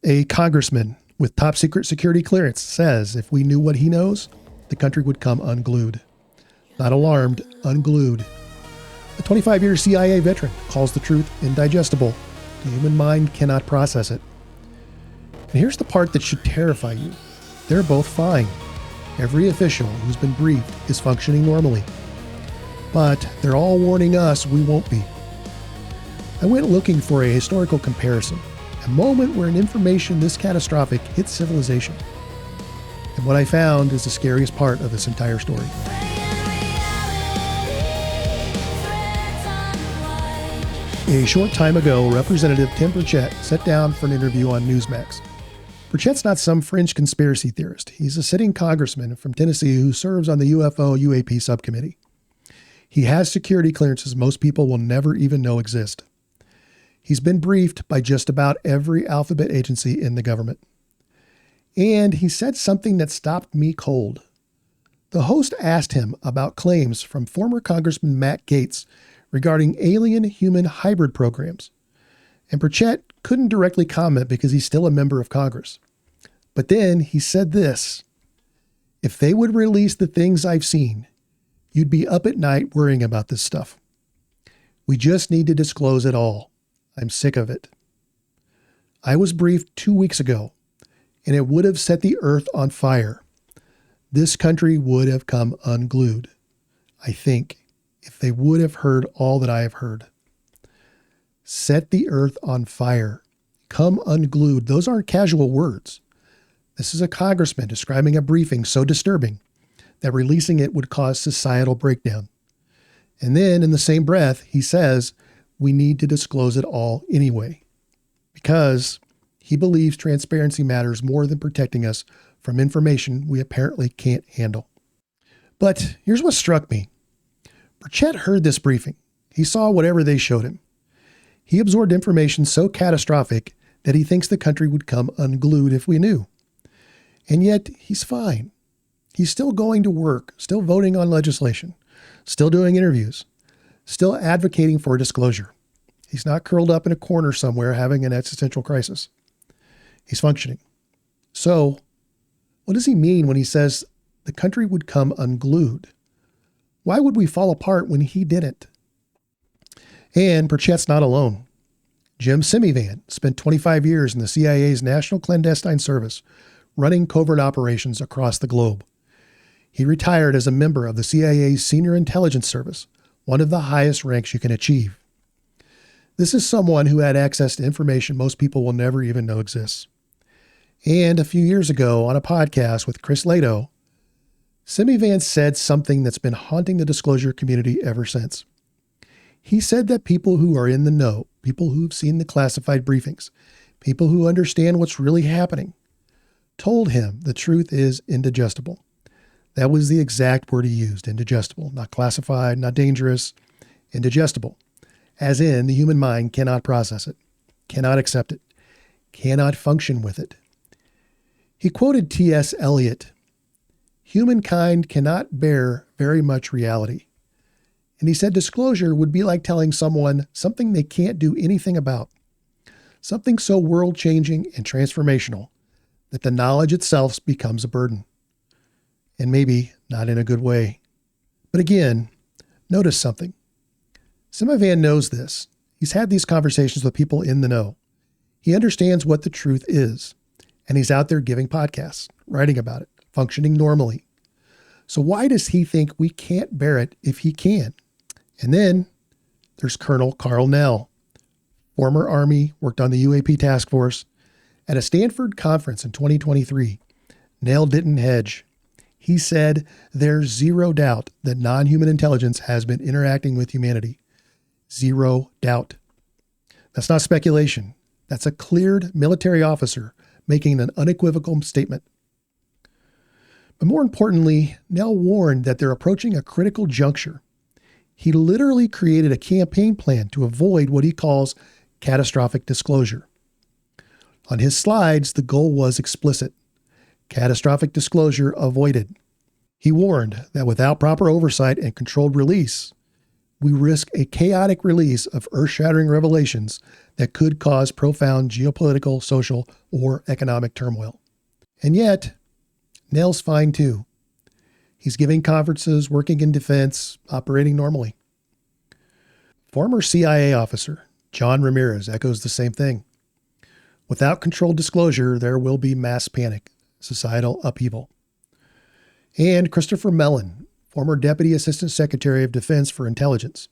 A congressman with top secret security clearance says if we knew what he knows, the country would come unglued. Not alarmed, unglued. A 25-year CIA veteran calls the truth indigestible. The human mind cannot process it. And here's the part that should terrify you. They're both fine. Every official who's been briefed is functioning normally. But they're all warning us we won't be. I went looking for a historical comparison, a moment where an information this catastrophic hits civilization. And what I found is the scariest part of this entire story. A short time ago, Representative Tim Burchett sat down for an interview on Newsmax. Burchett's not some fringe conspiracy theorist. He's a sitting congressman from Tennessee who serves on the UFO-UAP subcommittee. He has security clearances most people will never even know exist. He's been briefed by just about every alphabet agency in the government. And he said something that stopped me cold. The host asked him about claims from former Congressman Matt Gaetz regarding alien-human hybrid programs. And Burchett couldn't directly comment because he's still a member of Congress. But then he said this: if they would release the things I've seen, you'd be up at night worrying about this stuff. We just need to disclose it all. I'm sick of it. I was briefed 2 weeks ago, and it would have set the earth on fire. This country would have come unglued, I think, if they would have heard all that I have heard. Set the earth on fire. Come unglued. Those aren't casual words. This is a congressman describing a briefing so disturbing that releasing it would cause societal breakdown. And then in the same breath, he says, we need to disclose it all anyway, because he believes transparency matters more than protecting us from information we apparently can't handle. But here's what struck me. Burchett heard this briefing. He saw whatever they showed him. He absorbed information so catastrophic that he thinks the country would come unglued if we knew. And yet he's fine. He's still going to work, still voting on legislation, still doing interviews, still advocating for disclosure. He's not curled up in a corner somewhere having an existential crisis. He's functioning. So, what does he mean when he says the country would come unglued? Why would we fall apart when he didn't? And Burchett's not alone. Jim Semivan spent 25 years in the CIA's National Clandestine Service, running covert operations across the globe. He retired as a member of the CIA's Senior Intelligence Service, one of the highest ranks you can achieve. This is someone who had access to information most people will never even know exists. And a few years ago on a podcast with Chris Lato, Semivan said something that's been haunting the disclosure community ever since. He said that people who are in the know, people who've seen the classified briefings, people who understand what's really happening, told him the truth is indigestible. That was the exact word he used, indigestible, not classified, not dangerous, indigestible, as in the human mind cannot process it, cannot accept it, cannot function with it. He quoted T.S. Eliot, "Humankind cannot bear very much reality." And he said disclosure would be like telling someone something they can't do anything about, something so world-changing and transformational that the knowledge itself becomes a burden. And maybe not in a good way. But again, notice something. Semivan knows this. He's had these conversations with people in the know. He understands what the truth is. And he's out there giving podcasts, writing about it, functioning normally. So why does he think we can't bear it if he can? And then there's Colonel Carl Nell, former Army, worked on the UAP task force. At a Stanford conference in 2023, Nell didn't hedge. He said there's zero doubt that non-human intelligence has been interacting with humanity. Zero doubt. That's not speculation. That's a cleared military officer making an unequivocal statement. But more importantly, Nell warned that they're approaching a critical juncture. He literally created a campaign plan to avoid what he calls catastrophic disclosure. On his slides, the goal was explicit. Catastrophic disclosure avoided. He warned that without proper oversight and controlled release, we risk a chaotic release of earth-shattering revelations that could cause profound geopolitical, social, or economic turmoil. And yet, Nell's fine too. He's giving conferences, working in defense, operating normally. Former CIA officer John Ramirez echoes the same thing. Without controlled disclosure, there will be mass panic, societal upheaval. And Christopher Mellon, former Deputy Assistant Secretary of Defense for Intelligence,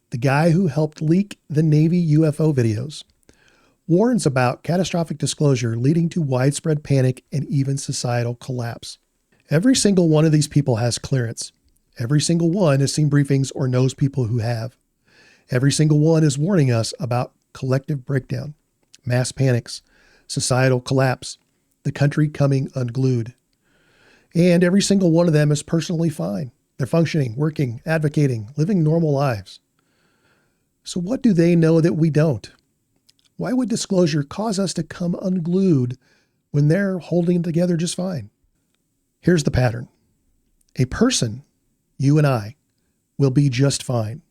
the guy who helped leak the Navy UFO videos, warns about catastrophic disclosure leading to widespread panic and even societal collapse. Every single one of these people has clearance. Every single one has seen briefings or knows people who have. Every single one is warning us about collective breakdown, mass panics, societal collapse, the country coming unglued. And every single one of them is personally fine. They're functioning, working, advocating, living normal lives. So what do they know that we don't? Why would disclosure cause us to come unglued when they're holding it together just fine? Here's the pattern. A person, you and I, will be just fine.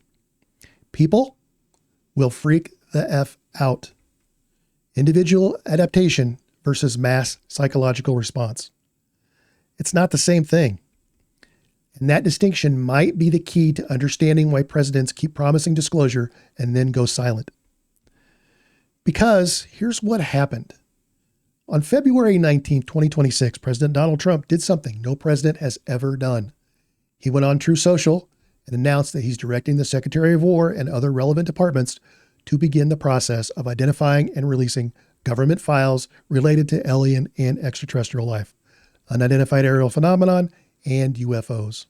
People will freak the F out. Individual adaptation versus mass psychological response. It's not the same thing. And that distinction might be the key to understanding why presidents keep promising disclosure and then go silent. Because here's what happened. On February 19, 2026, President Donald Trump did something no president has ever done. He went on True Social and announced that he's directing the Secretary of War and other relevant departments to begin the process of identifying and releasing government files related to alien and extraterrestrial life, unidentified aerial phenomenon, and UFOs.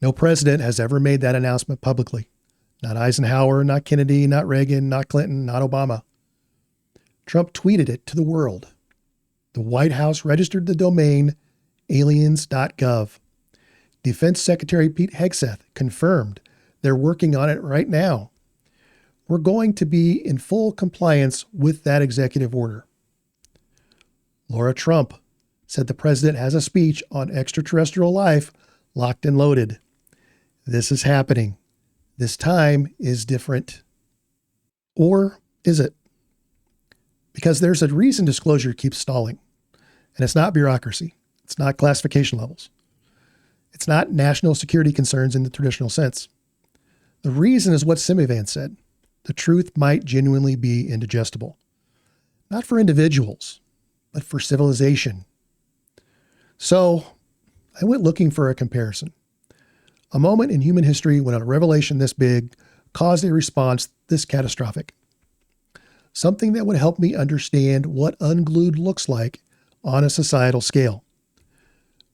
No president has ever made that announcement publicly. Not Eisenhower, not Kennedy, not Reagan, not Clinton, not Obama. Trump tweeted it to the world. The White House registered the domain aliens.gov. Defense Secretary Pete Hegseth confirmed they're working on it right now. We're going to be in full compliance with that executive order. Laura Trump said the president has a speech on extraterrestrial life locked and loaded. This is happening. This time is different. Or is it? Because there's a reason disclosure keeps stalling. And it's not bureaucracy. It's not classification levels. It's not national security concerns in the traditional sense. The reason is what Semivan said. The truth might genuinely be indigestible. Not for individuals, but for civilization. So I went looking for a comparison. A moment in human history when a revelation this big caused a response this catastrophic. Something that would help me understand what unglued looks like on a societal scale.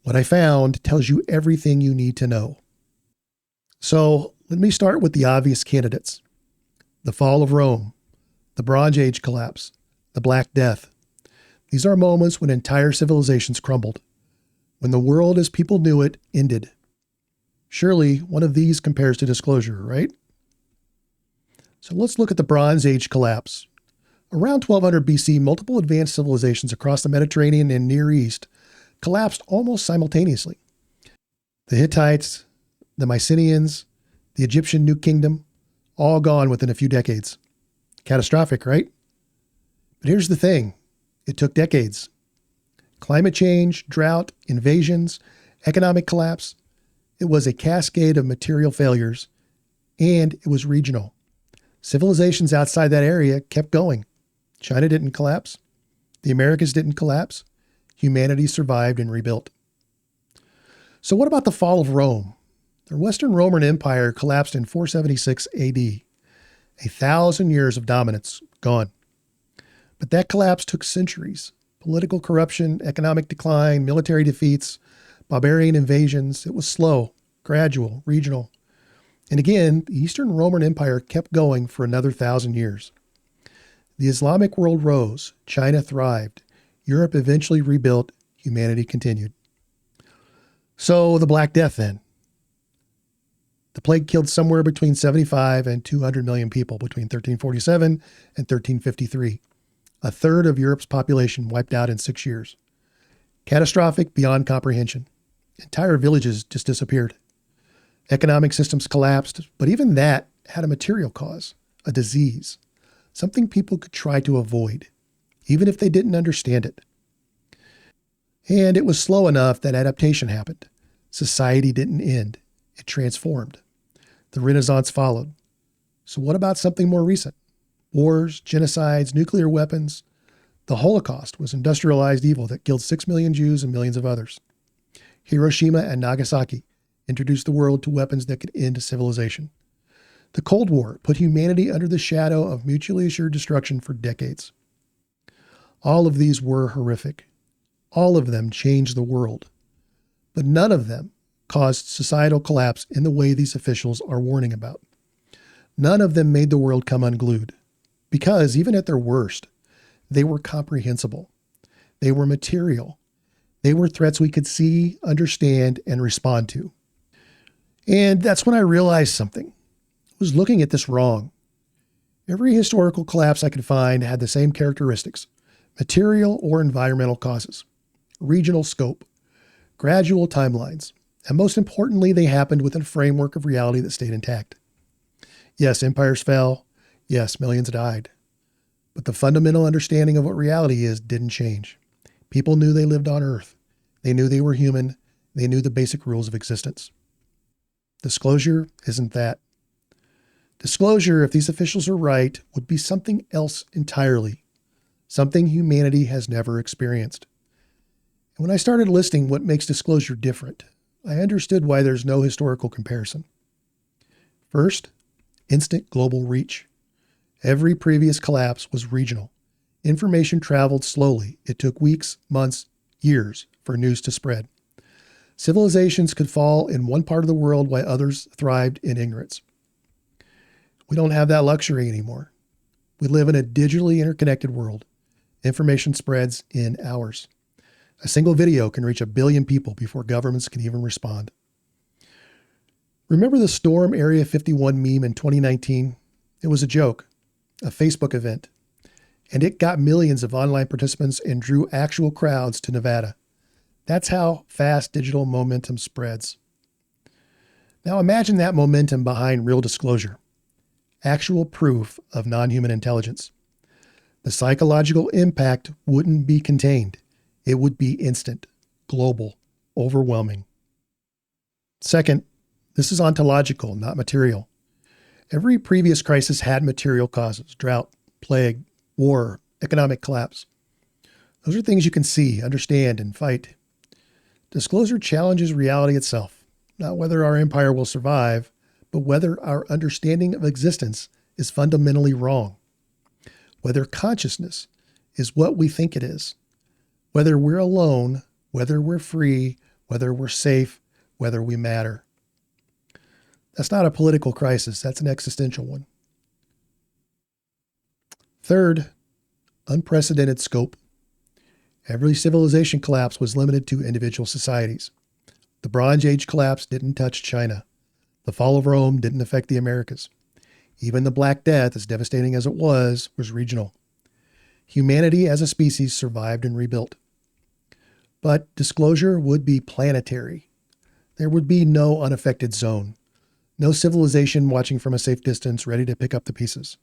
What I found tells you everything you need to know. So let me start with the obvious candidates. The fall of Rome, the Bronze Age collapse, the Black Death. These are moments when entire civilizations crumbled, when the world as people knew it ended. Surely one of these compares to disclosure, right? So let's look at the Bronze Age collapse. Around 1200 BC, multiple advanced civilizations across the Mediterranean and Near East collapsed almost simultaneously. The Hittites, the Mycenaeans, the Egyptian New Kingdom, all gone within a few decades. Catastrophic, right? But here's the thing. It took decades. Climate change, drought, invasions, economic collapse. It was a cascade of material failures, and it was regional. Civilizations outside that area kept going. China didn't collapse. The Americas didn't collapse. Humanity survived and rebuilt. So what about the fall of Rome? The Western Roman Empire collapsed in 476 AD. 1,000 years of dominance gone. But that collapse took centuries. Political corruption, economic decline, military defeats, barbarian invasions. It was slow, gradual, regional. And again, the Eastern Roman Empire kept going for another 1,000 years. The Islamic world rose. China thrived. Europe eventually rebuilt. Humanity continued. So the Black Death then. The plague killed somewhere between 75 and 200 million people between 1347 and 1353. A third of Europe's population wiped out in 6 years. Catastrophic beyond comprehension. Entire villages just disappeared. Economic systems collapsed, but even that had a material cause, a disease, something people could try to avoid, even if they didn't understand it. And it was slow enough that adaptation happened. Society didn't end. It transformed. The Renaissance followed. So what about something more recent? Wars, genocides, nuclear weapons. The Holocaust was industrialized evil that killed 6 million Jews and millions of others. Hiroshima and Nagasaki introduced the world to weapons that could end civilization. The Cold War put humanity under the shadow of mutually assured destruction for decades. All of these were horrific. All of them changed the world. But none of them caused societal collapse in the way these officials are warning about. None of them made the world come unglued. Because even at their worst, they were comprehensible. They were material. They were threats we could see, understand, and respond to. And that's when I realized something. I was looking at this wrong. Every historical collapse I could find had the same characteristics: material or environmental causes, regional scope, gradual timelines, and most importantly, they happened within a framework of reality that stayed intact. Yes, empires fell. Yes, millions died. But the fundamental understanding of what reality is didn't change. People knew they lived on Earth. They knew they were human. They knew the basic rules of existence. Disclosure isn't that. Disclosure, if these officials are right, would be something else entirely, something humanity has never experienced. And when I started listing what makes disclosure different, I understood why there's no historical comparison. First, instant global reach. Every previous collapse was regional. Information traveled slowly. It took weeks, months, years for news to spread. Civilizations could fall in one part of the world while others thrived in ignorance. We don't have that luxury anymore. We live in a digitally interconnected world. Information spreads in hours. A single video can reach 1 billion people before governments can even respond. Remember the Storm Area 51 meme in 2019? It was a joke, a Facebook event, and it got millions of online participants and drew actual crowds to Nevada. That's how fast digital momentum spreads. Now imagine that momentum behind real disclosure, actual proof of non-human intelligence. The psychological impact wouldn't be contained. It would be instant, global, overwhelming. Second, this is ontological, not material. Every previous crisis had material causes: drought, plague, war, economic collapse. Those are things you can see, understand, and fight. Disclosure challenges reality itself, not whether our empire will survive, but whether our understanding of existence is fundamentally wrong. Whether consciousness is what we think it is. Whether we're alone, whether we're free, whether we're safe, whether we matter. That's not a political crisis. That's an existential one. Third, unprecedented scope. Every civilization collapse was limited to individual societies. The Bronze Age collapse didn't touch China. The fall of Rome didn't affect the Americas. Even the Black Death, as devastating as it was regional. Humanity as a species survived and rebuilt. But disclosure would be planetary. There would be no unaffected zone. No civilization watching from a safe distance, ready to pick up the pieces.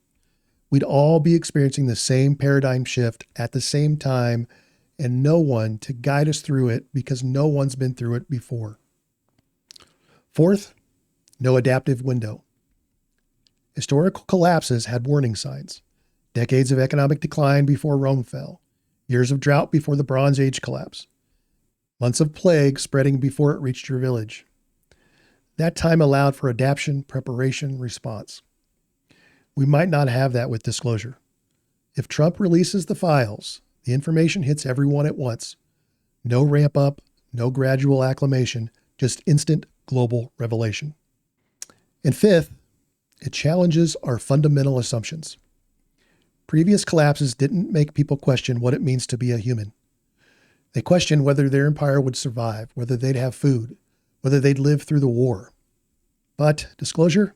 We'd all be experiencing the same paradigm shift at the same time, and no one to guide us through it because no one's been through it before. Fourth, no adaptive window. Historical collapses had warning signs. Decades of economic decline before Rome fell. Years of drought before the Bronze Age collapse. Months of plague spreading before it reached your village. That time allowed for adaptation, preparation, response. We might not have that with disclosure. If Trump releases the files, the information hits everyone at once. No ramp up, no gradual acclimation, just instant global revelation. And fifth, it challenges our fundamental assumptions. Previous collapses didn't make people question what it means to be a human. They questioned whether their empire would survive, whether they'd have food, whether they'd live through the war. But disclosure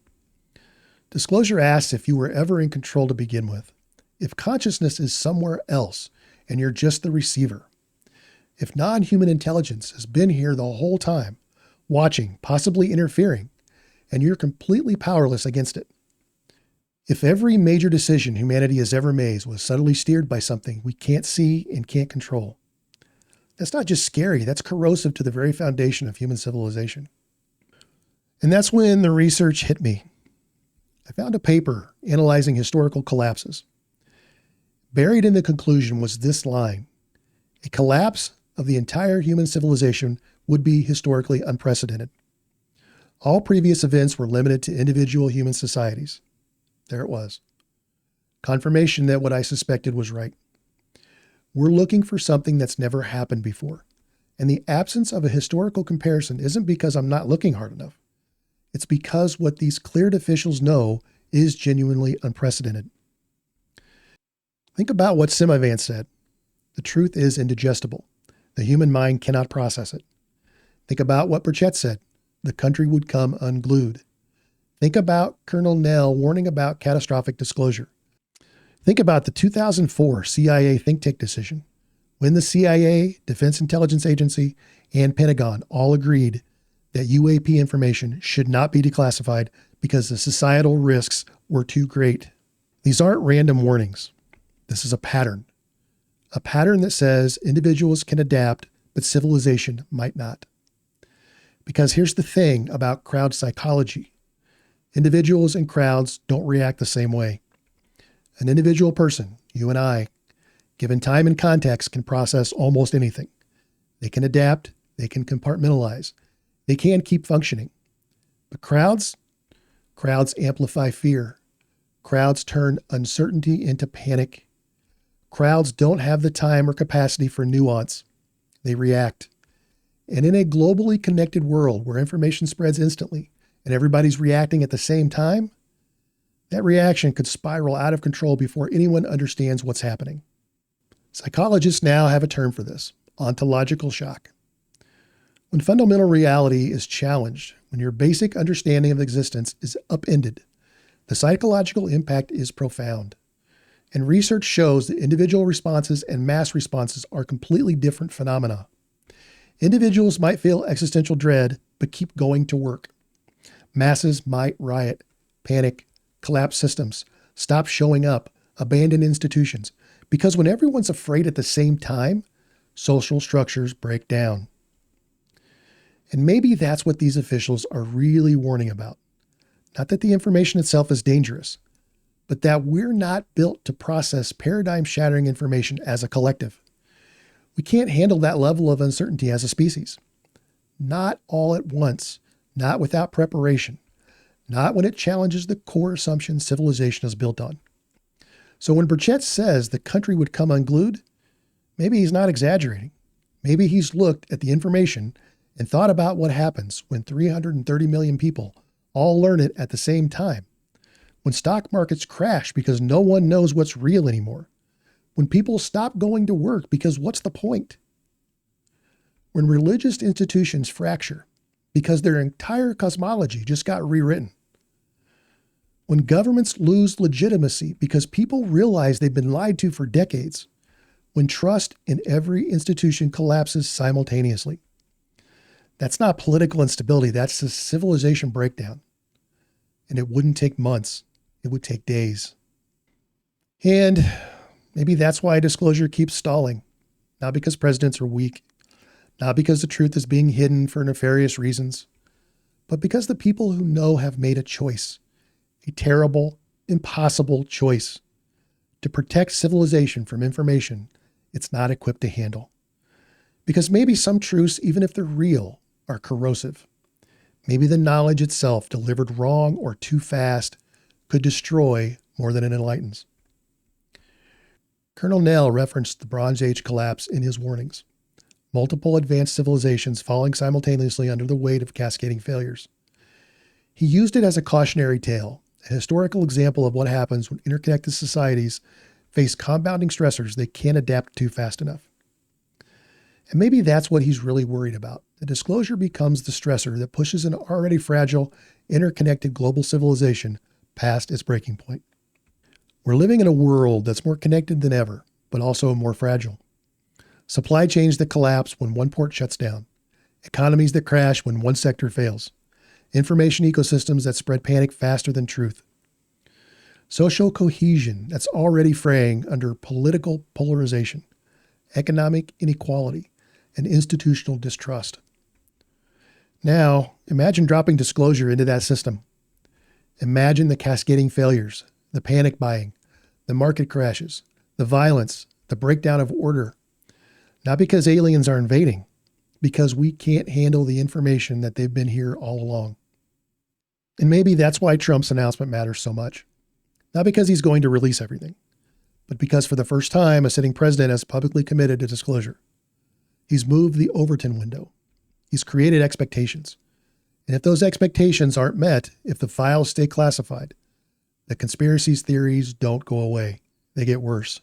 asks if you were ever in control to begin with. If consciousness is somewhere else and you're just the receiver. If non-human intelligence has been here the whole time, watching, possibly interfering, and you're completely powerless against it. If every major decision humanity has ever made was subtly steered by something we can't see and can't control, that's not just scary, that's corrosive to the very foundation of human civilization. And that's when the research hit me. I found a paper analyzing historical collapses. Buried in the conclusion was this line: a collapse of the entire human civilization would be historically unprecedented. All previous events were limited to individual human societies. There it was. Confirmation that what I suspected was right. We're looking for something that's never happened before. And the absence of a historical comparison isn't because I'm not looking hard enough. It's because what these cleared officials know is genuinely unprecedented. Think about what Semivan said. The truth is indigestible. The human mind cannot process it. Think about what Burchett said. The country would come unglued. Think about Colonel Nell warning about catastrophic disclosure. Think about the 2004 CIA think tank decision, when the CIA, Defense Intelligence Agency, and Pentagon all agreed that UAP information should not be declassified because the societal risks were too great. These aren't random warnings. This is a pattern that says individuals can adapt, but civilization might not. Because here's the thing about crowd psychology. Individuals and crowds don't react the same way. An individual person, you and I, given time and context, can process almost anything. They can adapt, they can compartmentalize, they can keep functioning. But crowds amplify fear. Crowds turn uncertainty into panic. Crowds don't have the time or capacity for nuance. They react. And in a globally connected world where information spreads instantly and everybody's reacting at the same time, that reaction could spiral out of control before anyone understands what's happening. Psychologists now have a term for this: ontological shock. When fundamental reality is challenged, when your basic understanding of existence is upended, the psychological impact is profound. And research shows that individual responses and mass responses are completely different phenomena. Individuals might feel existential dread, but keep going to work. Masses might riot, panic, collapse systems, stop showing up, abandon institutions, because when everyone's afraid at the same time, social structures break down. And maybe that's what these officials are really warning about. Not that the information itself is dangerous, but that we're not built to process paradigm-shattering information as a collective. We can't handle that level of uncertainty as a species. Not all at once, not without preparation, not when it challenges the core assumptions civilization is built on. So when Burchett says the country would come unglued, maybe he's not exaggerating. Maybe he's looked at the information and thought about what happens when 330 million people all learn it at the same time. When stock markets crash because no one knows what's real anymore. When people stop going to work because what's the point? When religious institutions fracture because their entire cosmology just got rewritten. When governments lose legitimacy because people realize they've been lied to for decades. When trust in every institution collapses simultaneously. That's not political instability, that's a civilization breakdown. And it wouldn't take months, it would take days. And maybe that's why disclosure keeps stalling. Not because presidents are weak, not because the truth is being hidden for nefarious reasons, but because the people who know have made a choice, a terrible, impossible choice to protect civilization from information it's not equipped to handle. Because maybe some truths, even if they're real, are corrosive. Maybe the knowledge itself, delivered wrong or too fast, could destroy more than it enlightens. Colonel Nell referenced the Bronze Age collapse in his warnings. Multiple advanced civilizations falling simultaneously under the weight of cascading failures. He used it as a cautionary tale, a historical example of what happens when interconnected societies face compounding stressors they can't adapt to fast enough. And maybe that's what he's really worried about. The disclosure becomes the stressor that pushes an already fragile, interconnected global civilization past its breaking point. We're living in a world that's more connected than ever, but also more fragile. Supply chains that collapse when one port shuts down. Economies that crash when one sector fails. Information ecosystems that spread panic faster than truth. Social cohesion that's already fraying under political polarization, economic inequality, and institutional distrust. Now, imagine dropping disclosure into that system. Imagine the cascading failures, the panic buying, the market crashes, the violence, the breakdown of order. Not because aliens are invading, because we can't handle the information that they've been here all along. And maybe that's why Trump's announcement matters so much. Not because he's going to release everything, but because for the first time, a sitting president has publicly committed to disclosure. He's moved the Overton window. He's created expectations. And if those expectations aren't met, if the files stay classified, the conspiracy theories don't go away. They get worse.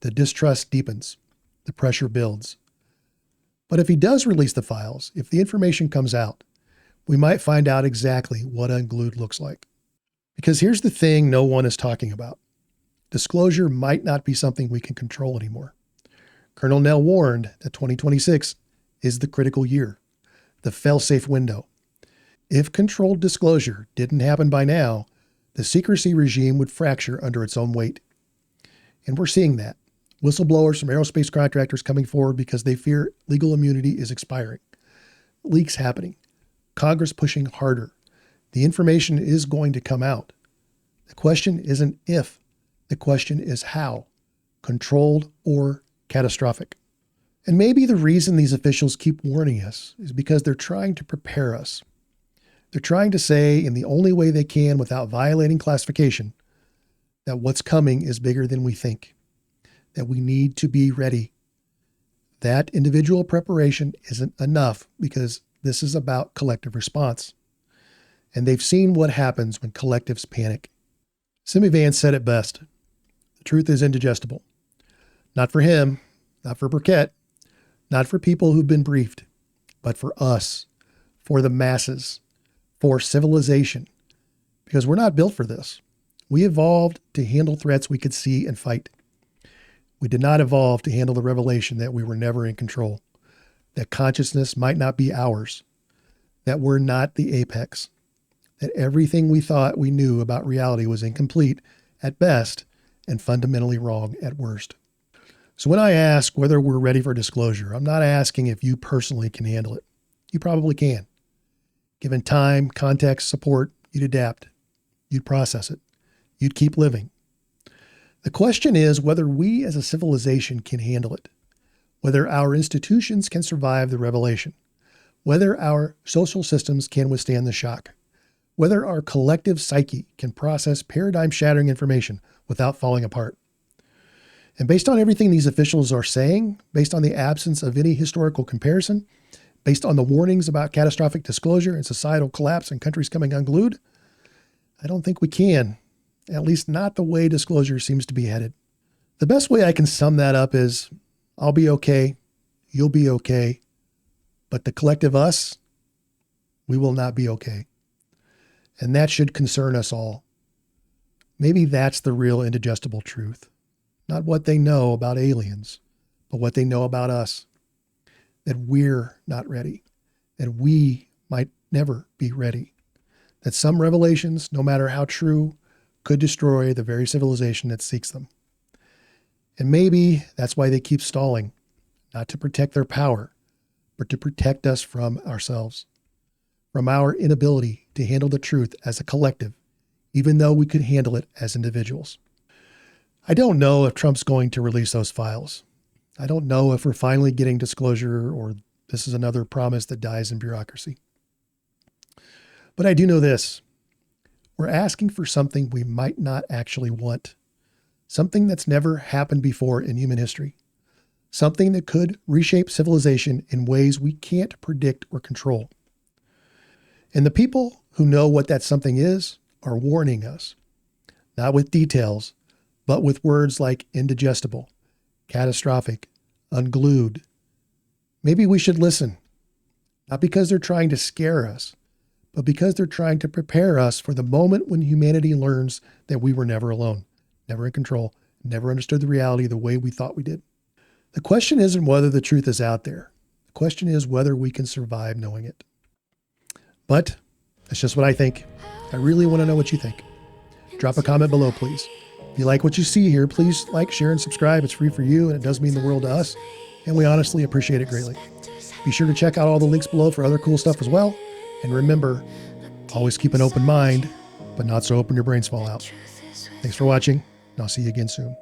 The distrust deepens. The pressure builds. But if he does release the files, if the information comes out, we might find out exactly what unglued looks like. Because here's the thing no one is talking about. Disclosure might not be something we can control anymore. Colonel Nell warned that 2026 is the critical year, the fail-safe window. If controlled disclosure didn't happen by now, the secrecy regime would fracture under its own weight. And we're seeing that. Whistleblowers from aerospace contractors coming forward because they fear legal immunity is expiring. Leaks happening. Congress pushing harder. The information is going to come out. The question isn't if, the question is how, controlled or catastrophic. And maybe the reason these officials keep warning us is because they're trying to prepare us. They're trying to say in the only way they can without violating classification that what's coming is bigger than we think, that we need to be ready. That individual preparation isn't enough because this is about collective response. And they've seen what happens when collectives panic. Semivan said it best. The truth is indigestible. Not for him, not for Burchett, not for people who've been briefed, but for us, for the masses, for civilization. Because we're not built for this. We evolved to handle threats we could see and fight. We did not evolve to handle the revelation that we were never in control, that consciousness might not be ours, that we're not the apex, that everything we thought we knew about reality was incomplete at best and fundamentally wrong at worst. So when I ask whether we're ready for disclosure, I'm not asking if you personally can handle it. You probably can. Given time, context, support, you'd adapt. You'd process it. You'd keep living. The question is whether we as a civilization can handle it, whether our institutions can survive the revelation, whether our social systems can withstand the shock, whether our collective psyche can process paradigm-shattering information without falling apart. And based on everything these officials are saying, based on the absence of any historical comparison, based on the warnings about catastrophic disclosure and societal collapse and countries coming unglued, I don't think we can, at least not the way disclosure seems to be headed. The best way I can sum that up is, I'll be okay, you'll be okay, but the collective us, we will not be okay. And that should concern us all. Maybe that's the real indigestible truth. Not what they know about aliens, but what they know about us. That we're not ready. That we might never be ready. That some revelations, no matter how true, could destroy the very civilization that seeks them. And maybe that's why they keep stalling. Not to protect their power, but to protect us from ourselves. From our inability to handle the truth as a collective, even though we could handle it as individuals. I don't know if Trump's going to release those files. I don't know if we're finally getting disclosure or this is another promise that dies in bureaucracy. But I do know this. We're asking for something we might not actually want. Something that's never happened before in human history. Something that could reshape civilization in ways we can't predict or control. And the people who know what that something is are warning us, not with details, but with words like indigestible, catastrophic, unglued. Maybe we should listen, not because they're trying to scare us, but because they're trying to prepare us for the moment when humanity learns that we were never alone, never in control, never understood the reality the way we thought we did. The question isn't whether the truth is out there. The question is whether we can survive knowing it. But That's just what I think. I really want to know what you think. Drop a comment below, please. If you like what you see here, please like, share, and subscribe. It's free for you, and it does mean the world to us, and we honestly appreciate it greatly. Be sure to check out all the links below for other cool stuff as well. And remember, always keep an open mind, but not so open your brains fall out. Thanks for watching, and I'll see you again soon.